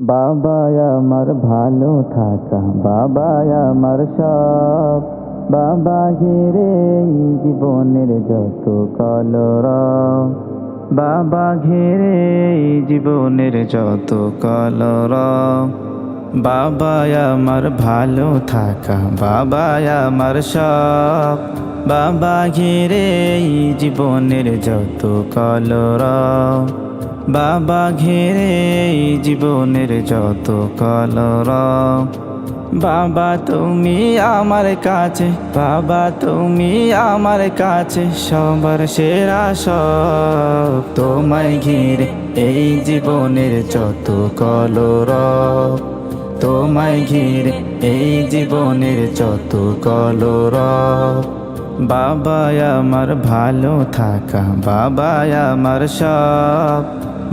বাবাই আমার ভালো থাকা, বাবাই আমার সব। বাবা ঘিরে এই জীবনের যত কলরব, বাবা ঘিরে এই জীবনের যত কলরব। বাবাই আমার ভালো থাকা, বাবাই আমার সব। বাবা ঘিরে এই জীবনের যত কলরব, বাবা ঘিরে এই জীবনের যত কলরব। বাবা তুমি আমার কাছে, বাবা তুমি আমার কাছে সবার সেরা সব। তোমায় ঘিরে এই জীবনের যত কলরব, তোমায় ঘিরে এই জীবনের যত কলরব। বাবাই আমার ভালো থাকা, বাবাই আমার সব।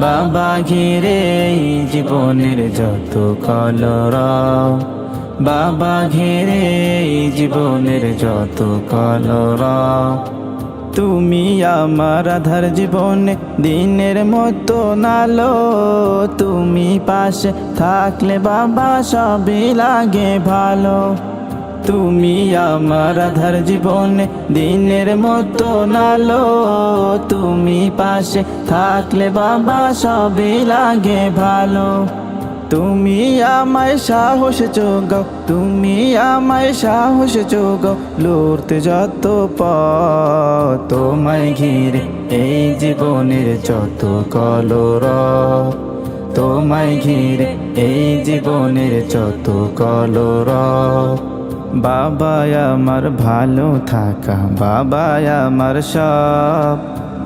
বাবা ঘিরে এই জীবনের যত কলরব, বাবা ঘিরে এই জীবনের যত কলরব। তুমি আমার আধার জীবনে দিনের মতো নালো, তুমি পাশে থাকলে বাবা সবই লাগে ভালো। তুমি আমার আধার জীবনে দিনের মতো নালো, তুমি পাশে থাকলে বাবা সবই লাগে ভালো। তুমি আমায় সাহস যোগাও, তুমি আমায় সাহস যোগাও, লড়তে যত পথ। তোমায় ঘিরে এই জীবনের যত কলরব, তোমায় ঘিরে এই জীবনের যত কলরব। বাবাই আমার ভালো থাকা, বাবাই আমার সব।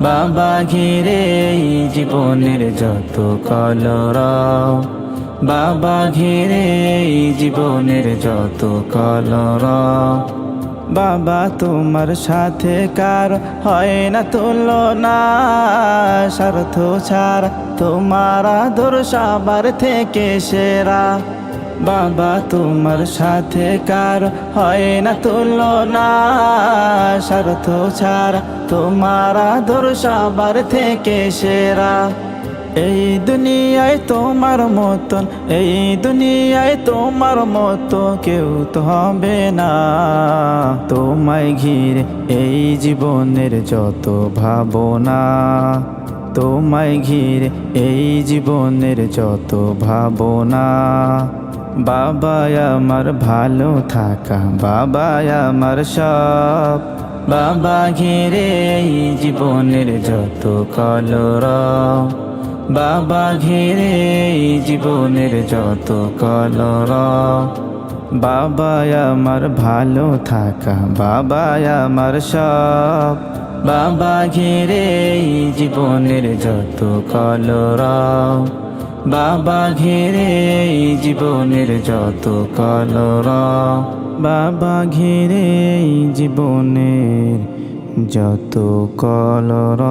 বাবা ঘিরে এই জীবনের যত কলরব, বাবা ঘিরে এই জীবনের যত কলরব। বাবা তোমার সাথে কার হয় না তুলনা, স্বার্থ ছাড়া তোমার আদর সবার থেকে সেরা। বাবা তোমার সাথে কার হয় না তুলনা, স্বার্থ ছাড়া তোমার আদর সবার থেকে সেরা। এই দুনিয়ায় তোমার মতন, এই দুনিয়ায় তোমার মতো কেউ তো হবে না। তোমায় ঘিরে এই জীবনের যত ভাবনা, তোমায় ঘিরে এই জীবনের যত ভাবনা। বাবাই আমার ভালো থাকা, বাবাই আমার সব। বাবা ঘিরে এই জীবনের যত কলরব, বাবা ঘিরে এই জীবনের যত কলরব। বাবাই আমার ভালো থাকা, বাবাই আমার সব। বাবা ঘিরে এই জীবনের যত কলরব, বাবা ঘিরে এই জীবনের যত কলরব। বাবা ঘিরে এই জীবনের যত কলরব।